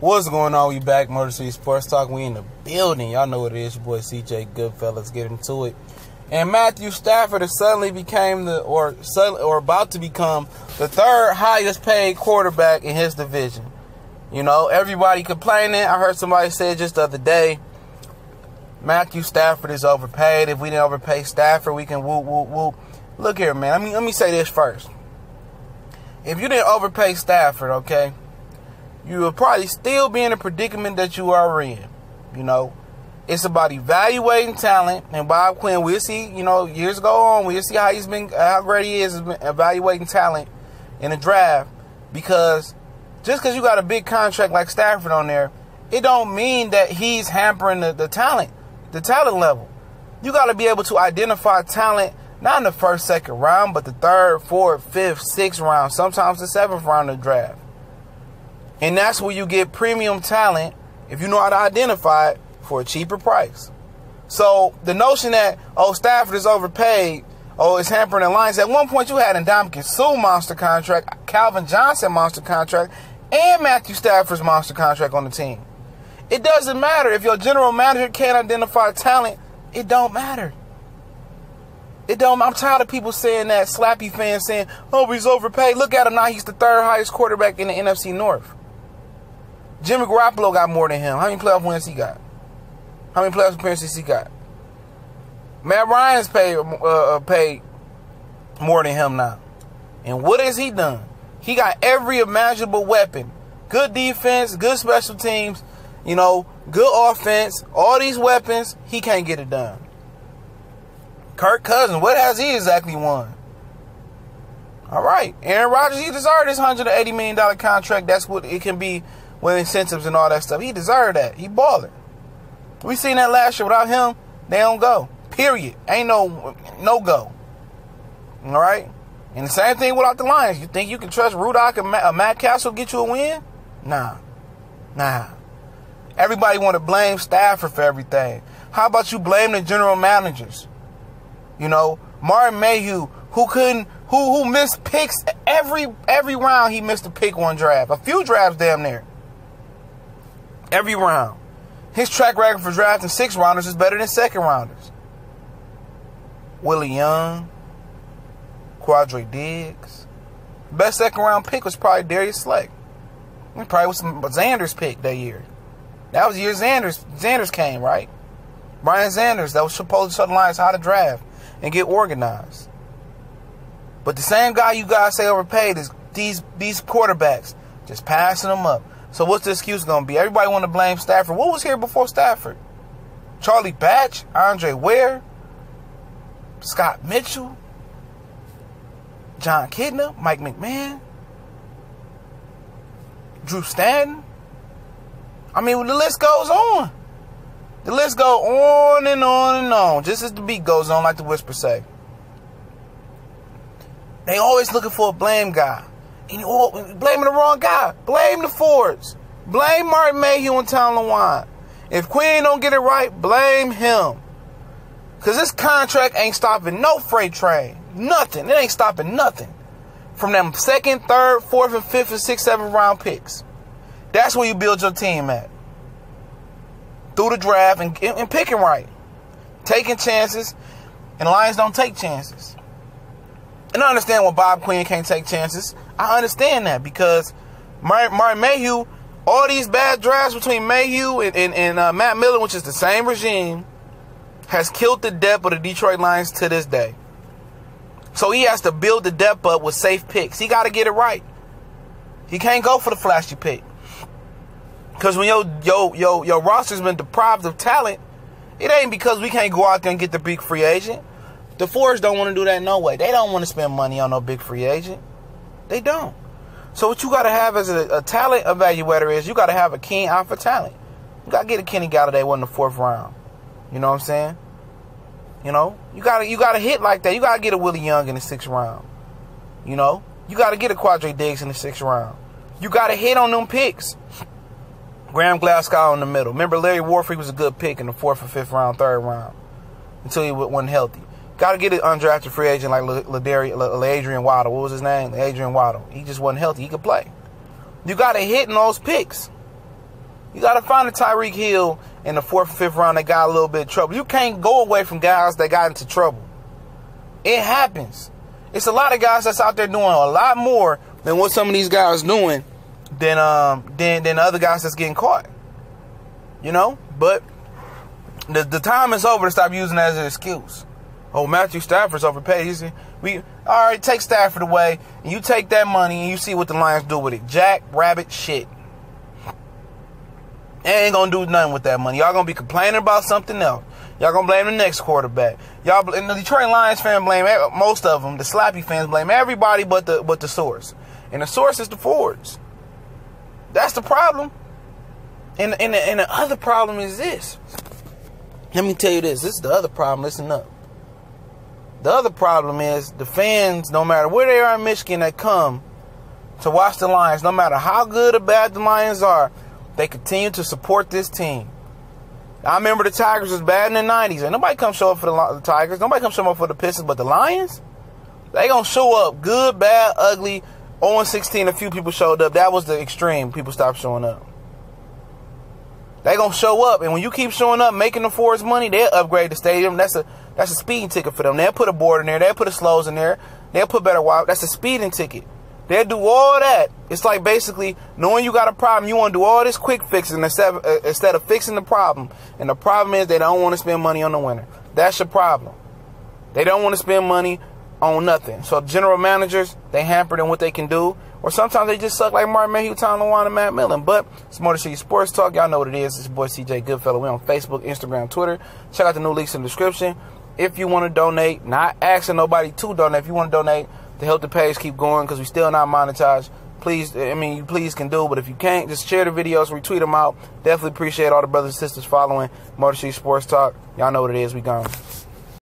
What's going on? We back, Motor City Sports Talk. We in the building. Y'all know what it is. Your boy CJ Goodfellas. Get into it. And Matthew Stafford has suddenly became or about to become the third highest paid quarterback in his division. You know, everybody complaining. I heard somebody say just the other day, Matthew Stafford is overpaid. If we didn't overpay Stafford, we can whoop, whoop, whoop. Look here, man. Let me say this first. If you didn't overpay Stafford, okay, you will probably still be in the predicament that you are in. You know, it's about evaluating talent. And Bob Quinn, we'll see, years go on, we'll see how great he is evaluating talent in the draft. Because just because you got a big contract like Stafford on there, it don't mean that he's hampering the talent level. You got to be able to identify talent, not in the first, second round, but the third, fourth, fifth, sixth round, sometimes the seventh round of the draft. And that's where you get premium talent if you know how to identify it for a cheaper price. So the notion that, Stafford is overpaid, it's hampering the lines. At one point you had Ndamukong Suh monster contract, Calvin Johnson monster contract, and Matthew Stafford's monster contract on the team. It doesn't matter. If your general manager can't identify talent, it don't matter. I'm tired of people saying that, slappy fans saying, he's overpaid. Look at him now. He's the third highest quarterback in the NFC North. Jimmy Garoppolo got more than him. How many playoff wins he got? How many playoff appearances he got? Matt Ryan's paid more than him now. And what has he done? He got every imaginable weapon. Good defense, good special teams, good offense, all these weapons. He can't get it done. Kirk Cousins, what has he exactly won? All right. Aaron Rodgers, he deserved this $180 million contract. That's what it can be with incentives and all that stuff. He deserved that. He balling. We seen that last year. Without him, they don't go. Period. Ain't no go. All right? And the same thing without the Lions. You think you can trust Rudock and Matt Castle get you a win? Nah. Everybody want to blame Stafford for everything. How about you blame the general managers? Martin Mayhew, who missed picks every round. He missed a pick one draft. A few drafts damn near. Every round. His track record for drafting 6 rounders is better than 2nd rounders. Willie Young, Quadre Diggs. Best 2nd round pick was probably Darius Slay. It probably was Xander's pick that year. That was the year Xanders came, right? Brian Xanders, that was supposed to show the Lions how to draft and get organized. But the same guy you guys say overpaid is these quarterbacks, just passing them up. So what's the excuse going to be? Everybody want to blame Stafford. What was here before Stafford? Charlie Batch, Andre Ware, Scott Mitchell, John Kidner, Mike McMahon, Drew Stanton. I mean, the list goes on. The list goes on and on and on, just as the beat goes on, like the Whispers say. They always looking for a blame guy. And blaming the wrong guy. Blame the Fords. Blame Martin Mayhew and Tom LeWine. If Quinn don't get it right, blame him. Because this contract ain't stopping no freight train. Nothing. It ain't stopping nothing. From them 2nd, 3rd, 4th, and 5th, and 6th, 7th round picks. That's where you build your team at. Through the draft and picking right. Taking chances. And the Lions don't take chances. And I understand why Bob Quinn can't take chances. I understand that because Martin Mayhew, all these bad drafts between Mayhew and Matt Millen, which is the same regime, has killed the depth of the Detroit Lions to this day. So he has to build the depth up with safe picks. He got to get it right. He can't go for the flashy pick. Because when your roster's been deprived of talent, it ain't because we can't go out there and get the big free agent. The Fords don't want to do that no way. They don't want to spend money on no big free agent. They don't. So what you got to have as a talent evaluator is you got to have a keen eye for talent. You got to get a Kenny Galladay in the 4th round. You know what I'm saying? You got to hit like that. You got to get a Willie Young in the 6th round. You got to get a Quadre Diggs in the 6th round. You got to hit on them picks. Graham Glasgow in the middle. Remember, Larry Warford was a good pick in the 4th or 5th round, 3rd round, until he wasn't healthy. Got to get an undrafted free agent like Adrian Waddle. What was his name? Adrian Waddle. He just wasn't healthy. He could play. You got to hit in those picks. You got to find a Tyreek Hill in the 4th or 5th round that got a little bit of trouble. You can't go away from guys that got into trouble. It happens. It's a lot of guys that's out there doing a lot more than what some of these guys doing than other guys that's getting caught. You know? But the time is over to stop using that as an excuse. Oh, Matthew Stafford's overpaid. All right, take Stafford away, and you take that money, and you see what the Lions do with it. Jack, rabbit, shit. They ain't gonna do nothing with that money. Y'all gonna be complaining about something else. Y'all gonna blame the next quarterback. And the Detroit Lions fan blame most of them. The Slappy fans blame everybody but the source, and the source is the Fords. That's the problem. And the other problem is this. Let me tell you this. This is the other problem. Listen up. The other problem is the fans, no matter where they are in Michigan, that come to watch the Lions, no matter how good or bad the Lions are, they continue to support this team. I remember the Tigers was bad in the 90s, and nobody come show up for the Tigers. Nobody come show up for the Pistons, but the Lions, they gonna show up. Good, bad, ugly. 0-16, a few people showed up. That was the extreme. People stopped showing up. They gonna show up, and when you keep showing up, making the Fords money, they'll upgrade the stadium. That's a speeding ticket for them. They'll put a board in there. They'll put a slows in there. They'll put better wire. That's a speeding ticket. They'll do all that. It's like basically knowing you got a problem, you want to do all this quick fixing instead of fixing the problem. And the problem is they don't want to spend money on the winner. That's your problem. They don't want to spend money on nothing. So general managers, they hampered in what they can do. Or sometimes they just suck like Martin Mayhew, Tom LeWan, and Matt Millen. But it's Motor City Sports Talk. Y'all know what it is. It's your boy CJ Goodfellow. We're on Facebook, Instagram, Twitter. Check out the new links in the description. If you want to donate, not asking nobody to donate. If you want to donate to help the page keep going, because we still not monetized, please, you please can do. But if you can't, just share the videos, retweet them out. Definitely appreciate all the brothers and sisters following Motor City Sports Talk. Y'all know what it is. We gone.